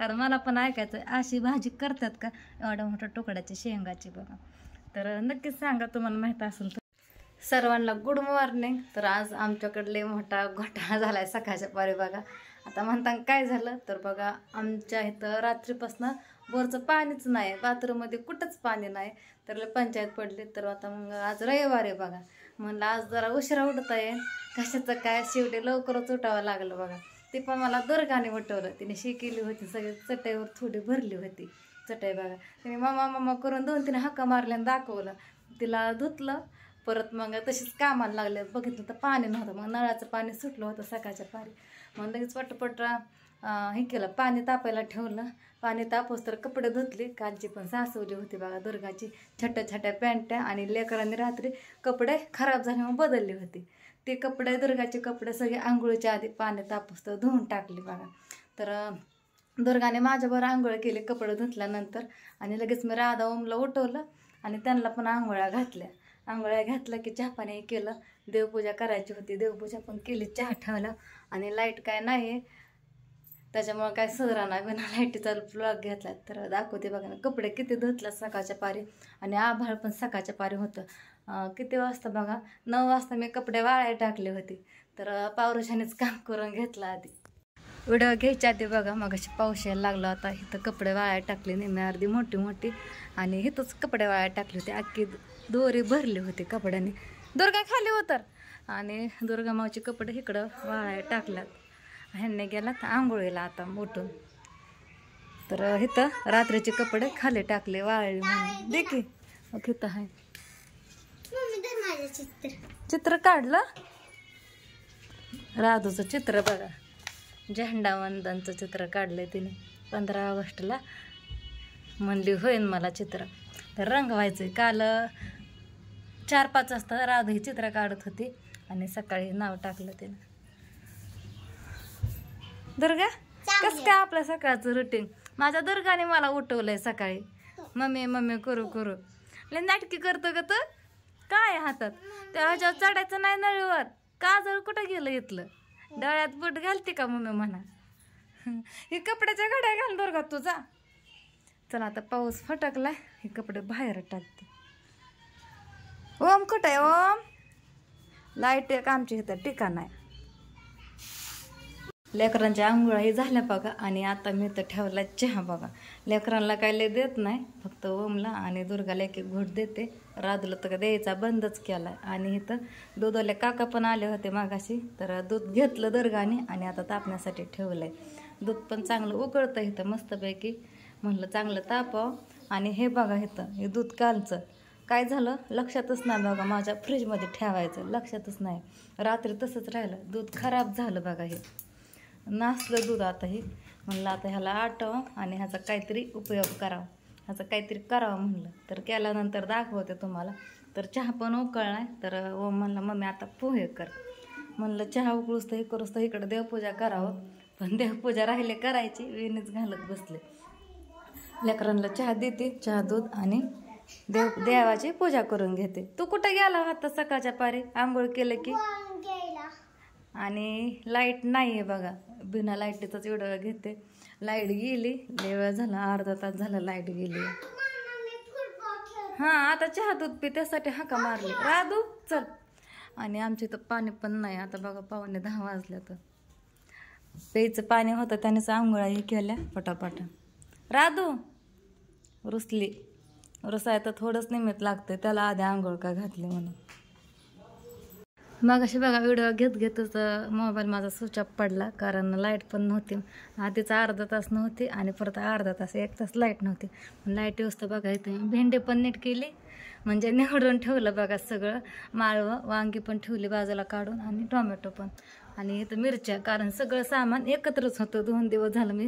कारण मला पण ऐकायचं अशी भाजी करतात का एवढ्या मोठ्या तुकड्याची शेंगाची बघा. तर नक्कीच सांगा तुम्हाला माहीत असेल तर. सर्वांना गुड मॉर्निंग. तर आज आमच्याकडले मोठा घोटाळा झाला आहे सकाळच्या पारी बघा. आता म्हणता काय झालं तर बघा, आमच्या इथं रात्रीपासून बोरचं पाणीच नाही, बाथरूममध्ये कुठंच पाणी नाही. तर पंचायत पडली. तर आता मग आज रविवार आहे बघा, म्हणलं आज जरा उशिरा उठत आहे, कशाचं काय शेवटी लवकरच उठावं लागलं बघा. ते पण मला दुर्गाने उठवलं, तिने शी केली होती, सगळी चटईवर थोडी भरली होती चटई बघा. तिने मामा मामा करून 2-3 हाका मारल्यानं दाखवलं, तिला धुतलं, परत मग तशीच कामाला लागले. बघितलं तर पाणी नव्हतं, मग नळाचं पाणी सुटलं होतं सकाळच्या पारी. मग लगेच पटपट हे केलं, पाणी तापायला ठेवलं. पाणी तापोस तर कपडे धुतले. कालची पण सासवली होती बघा दुर्गाची, छोट्या छोट्या पॅन्ट्या, आणि लेकरांनी रात्री कपडे खराब झाले मग बदलली होती. ते कपडे दुर्गाचे कपडे सगळे आंघोळीच्या आधी पाणी तापोस तर धुवून टाकले बघा. तर दुर्गाने माझ्याबरोबर आंघोळ केली कपडे धुतल्यानंतर, आणि लगेच मी राधा ओमला उठवलं आणि त्यांना पण आंघोळ्या घातल्या. आंघोळ्या घातलं की चहा पाणी केलं, देवपूजा करायची होती, देवपूजा पण केली, चहा ठेवला. आणि लाईट काय नाही त्याच्यामुळं काय सदरा नाही, बिना लाईटीचा प्लग घेतला. तर दाखवते बघा मी कपडे किती धुतला सकाळच्या पारी, आणि आभाळ पण सकाळच्या पारी होतं. किती वाजता बघा, 9 वाजता मी कपडे वाळायला टाकले होते. तर पावरोशानेच काम करून घेतलं आधी. व्हिडिओ घ्यायच्या आधी बघा मग अशी पाऊस यायला लागला होता. इथं कपडे वाळायला टाकले, निम्मी अर्धी मोठी मोठी, आणि इथंच कपडे वाळायला टाकले होते. अख्खी दोरी भरली होती कपड्यांनी. दुर्गा खाली उतर. आणि दुर्गा मावची कपडे इकडं वाळायला टाकल्यात. ह्यांनी गेलात आंघोळीला आता उठून. तर इथं रात्रीचे कपडे खाली टाकले वाळली म्हणून. देखी मग इथं आहे चित्र काढलं, राधूचं चित्र बघा, झेंडावंदनचं चित्र काढलंय तिने 15 ऑगस्टला. म्हणली होईन मला चित्र, तर रंगवायचं. काल 4-5 वाजता राधू ही चित्र काढत होती, आणि सकाळी नाव टाकलं तिने. दुर्गा कसं काय आपलं सकाळचं रुटीन? माझ्या दुर्गाने मला उठवलंय सकाळी, मम्मी मम्मी करू करू. लय नाटकी करतो ग तर काय हातात, त्या ह्याच्यावर चढायचं नाही नळीवर. काजळ कुठं गेलं इथलं, डळ्यात बोट घालते का मम्मी म्हणा. हे कपड्याच्या घड्या घाल दुर्गा तुझा. चला आता पाऊस फटकलाय, हे कपडे बाहेर टाकते. ओम कुठं आहे ओम? लाईट एक आमची इथं ठिकाण आहे. लेकरांच्या आंघोळाही झाल्या बघा, आणि आता मी तर ठेवला चहा बघा. लेकरांना काय लय देत नाही, फक्त ओमला आणि दुर्गाला एक घोट देते. राधूला तर द्यायचा बंदच केला. आणि इथं दूधवाले काका पण आले होते मागाशी, तर दूध घेतलं दुर्गाने आणि आता तापण्यासाठी ठेवलंय. दूध पण चांगलं उकळतं इथं मस्तपैकी, म्हणलं चांगलं तापावं. आणि हे बघा इथं हे दूध कालचं काय झालं लक्षातच नाही बघा, माझ्या फ्रीजमध्ये ठेवायचं लक्षातच नाही. रात्री तसंच राहिलं, दूध खराब झालं बघा. हे नासलं दूध आता. हे म्हणलं आता ह्याला आटव आणि ह्याचा काहीतरी उपयोग करावा, ह्याचा काहीतरी करावं म्हणलं. तर केल्यानंतर दाखवते तुम्हाला. तर चहा पण उकळलाय. तर ओम म्हणलं मम्मी आता पोहे कर. म्हणलं चहा उकळूस तर हे करूस तर इकडं देवपूजा करावं, पण देवपूजा राहिले करायची, वेणीच घालत बसले. लेकरांना चहा देते, चहा दूध, आणि देवाची पूजा करून घेते. तू कुठं गेला आता सकाळच्या पारी आंघोळ केलं की? आणि लाईट नाही आहे बघा, बिना लाईटीचाच व्हिडिओ घेते. लाईट गेली, लय वेळ झाला, अर्धा तास झाला लाईट गेली. हां आता चहा दूध पी, त्यासाठी हाका मारली. राधू चल. आणि आमच्या इथं पाणी पण नाही आता बघा, 9:15 वाजल्या. तर प्यायचं पाणी होतं त्यानेच आंघोळाही केल्या पटापटा. राधू रुसली, रुसाय तर थोडंच निमित्त लागतं त्याला, आधी आंघोळ का घातली म्हणून. मग अशी बघा व्हिडिओ घेतच मोबाईल माझा स्विच ऑफ पडला, कारण लाईट पण नव्हती. आधीचा अर्धा तास नव्हती, आणि परत अर्धा तास 1 तास लाईट नव्हती. लाईट येऊस बघा इथं भेंडी पण नीट केली, म्हणजे निवडून ठेवलं बघा सगळं. माळवं वांगी पण ठेवली बाजूला काढून, आणि टोमॅटो पण, आणि इथं मिरच्या. कारण सगळं सामान एकत्रच होतं, 2 दिवस झालं मी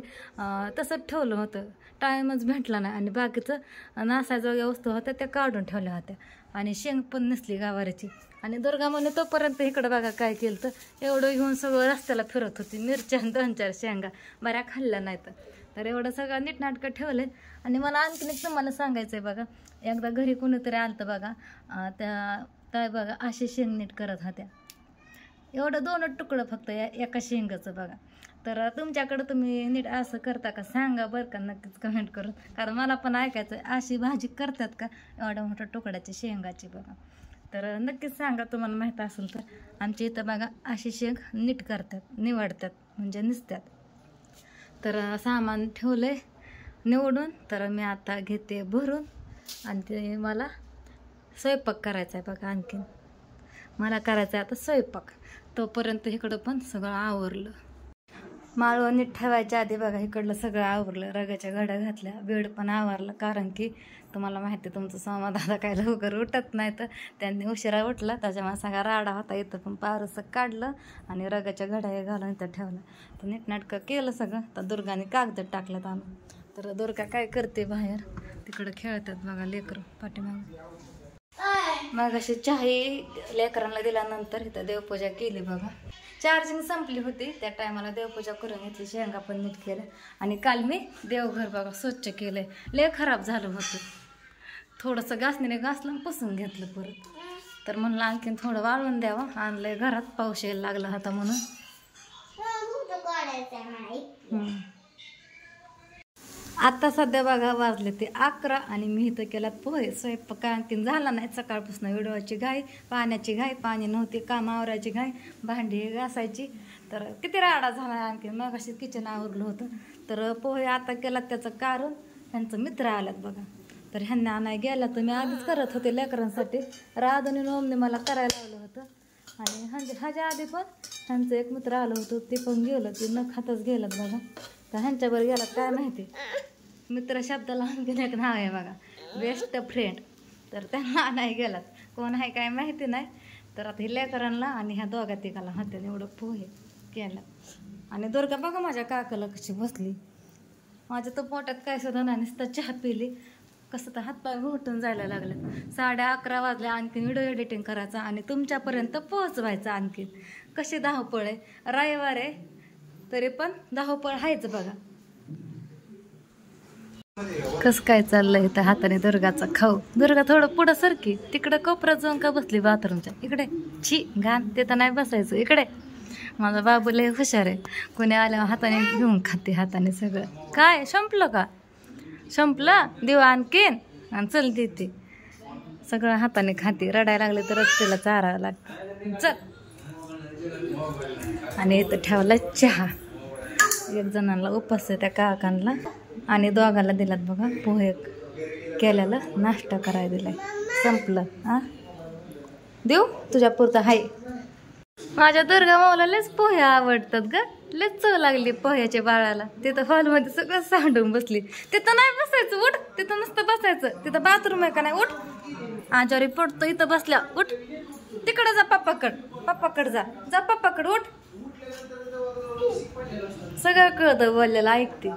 तसंच ठेवलं होतं, टाईमच भेटला नाही. आणि बाकीचं नासाजोग्या वस्तू होत्या त्या काढून ठेवल्या होत्या. आणि शेंग पण नसली गावारीची. आणि दुर्गा म्हणे तोपर्यंत इकडं बघा काय केलं, तर एवढं घेऊन सगळं रस्त्याला फिरत होती. मिरच्या 2-4 शेंगा बऱ्या खाल्ल्या नाहीत. तर एवढं सगळं नीटनाटकं ठेवलं. आणि मला आणखीन एक तुम्हाला सांगायचं आहे बघा, एकदा घरी कोणीतरी आलं तर बघा, त्या बघा असे शेंग नीट करत होत्या. एवढं 2 तुकडं फक्त एका शेंगाचं बघा. तर तुमच्याकडं तुम्ही नीट असं करता का सांगा बरं का, नक्कीच कमेंट करून, कारण मला पण ऐकायचं अशी भाजी करतात का एवढ्या मोठ्या तुकड्याची शेंगाची बघा. तर नक्कीच सांगा तुम्हाला माहीत असेल तर. आमच्या इथं बघा अशी शेंग नीट करतात, निवडतात म्हणजे निसतात. तर सामान ठेवलं आहे निवडून, तर मी आता घेते भरून आणि ते मला स्वयंपाक करायचा आहे बघा. आणखीन मला करायचं आहे आता स्वयंपाक, तोपर्यंत इकडं पण सगळं आवरलं. माळवं नीट ठेवायच्या आधी बघा इकडलं सगळं आवरलं, रगाच्या घड्या घातल्या, बेड पण आवरलं. कारण की तुम्हाला माहिती आहे तुमचं सोमा दादा काय लवकर उठत नाही, तर त्यांनी उशिरा उठला, त्याच्यामुळे सगळा राडा होता. इथं पण पारसं काढलं आणि रगाच्या घड्या घालून इथं ठेवलं. तर नीटनाटकं केलं सगळं. तर दुर्गाने कागद टाकल्यात आणून. तर दुर्गा काय करते बाहेर, तिकडं खेळतात बघा लेकरं पाठीमागे. मग अशी चहाही लेकरांना दिल्यानंतर इथं देवपूजा केली बघा. चार्जिंग संपली होती त्या टायमाला देवपूजा करून घेतली, शेंगा पण नीट केलं. आणि काल मी देवघर बघा स्वच्छ केलंय, लय खराब झालं होतं. थोडंसं घासणीने घासलं पुसून घेतलं परत. तर म्हणलं आणखीन थोडं वाळवून द्यावं, आणलंय घरात, पाऊस यायला लागला होता म्हणून. आता सध्या बघा वाजले ते 11 आणि मी इथं केला पोहे. स्वयंपाक आणखीन झाला नाही, सकाळपासून व्हिडिओची घाई, पाण्याची घाई, पाणी नव्हती, काम आवरायची घाई, भांडी घासायची. तर किती राडा झाला आणखीन. मग अशी किचन आवरलं होतं. तर पोहे आता केला, त्याचं कारण ह्यांचं मित्र आल्यात बघा. तर ह्यांना आणाय गेला तर मी आधीच करत होते लेकरांसाठी. राधून नोमने मला करायला लावलं होतं. आणि ह्याच्या आधी पण ह्यांचं एक मित्र आलं होतं, ते पण गेलं, ते न खातच गेलं बघा. तर ह्यांच्यावर गेला काय माहिती, मित्र शब्दाला आणखीन एक नाव आहे बघा, बेस्ट फ्रेंड. तर त्यांना नाही गेलात, कोण आहे काय माहिती नाही. तर आता हे लेकरांना आणि ह्या दोघा तिघाला हाताने एवढं पोहे केलं. आणि दुर्गा बघा माझ्या काकाला कशी बसली, माझ्या तर पोटात काय सुद्धा नाही, नुसतं चहा पिली, कसं तर हातपाय घोटून जायला लागलं. 11:30 वाजले, आणखीन व्हिडिओ एडिटिंग करायचा आणि तुमच्यापर्यंत पोहोचवायचं. आणखीन कशी धावपळ आहे, रविवार आहे तरी पण धावपळ आहेच बघा. कसं काय चाललंय तर हाताने दुर्गाचा खाऊ. दुर्गा थोडं पुढं सरकी, तिकडं कोपऱ्यात जाऊन का बसली बाथरूमच्या इकडे. छी घाण, ते तर नाही बसायचं इकडे. माझा बाबू लय हुशार आहे, कोणी आल्यावर हाताने घेऊन खाते, हाताने सगळं. काय संपलं का, संपलं देऊ आणखीन, आणि चल देते, सगळं हाताने खाते. रडायला लागले तरच तिला चारावं लागतं. चल. आणि इथं ठेवला चहा. एक जणांना उपास आहे त्या काकांना, आणि दोघांना दिलात बघा पोहे केलेला नाश्ता करायला दिलाय. संपलं. देऊ तुझ्या पुरता हाय. माझ्या दुर्गा माऊला लयच पोहे आवडतात ग, लयच चव लागली पोह्याच्या बाळाला. तिथं हॉलमध्ये सगळं सांडून बसली. तिथं नाही बसायचं, उठ. तिथं नुसतं बसायचं, तिथं बाथरूम आहे का नाही, उठ. आजारी पडतो इथं बसल्या, उठ. तिकडं जा पप्पाकड जा, जा पप्पाकड, उठ. सगळं कळतं बोललेलं ऐकते.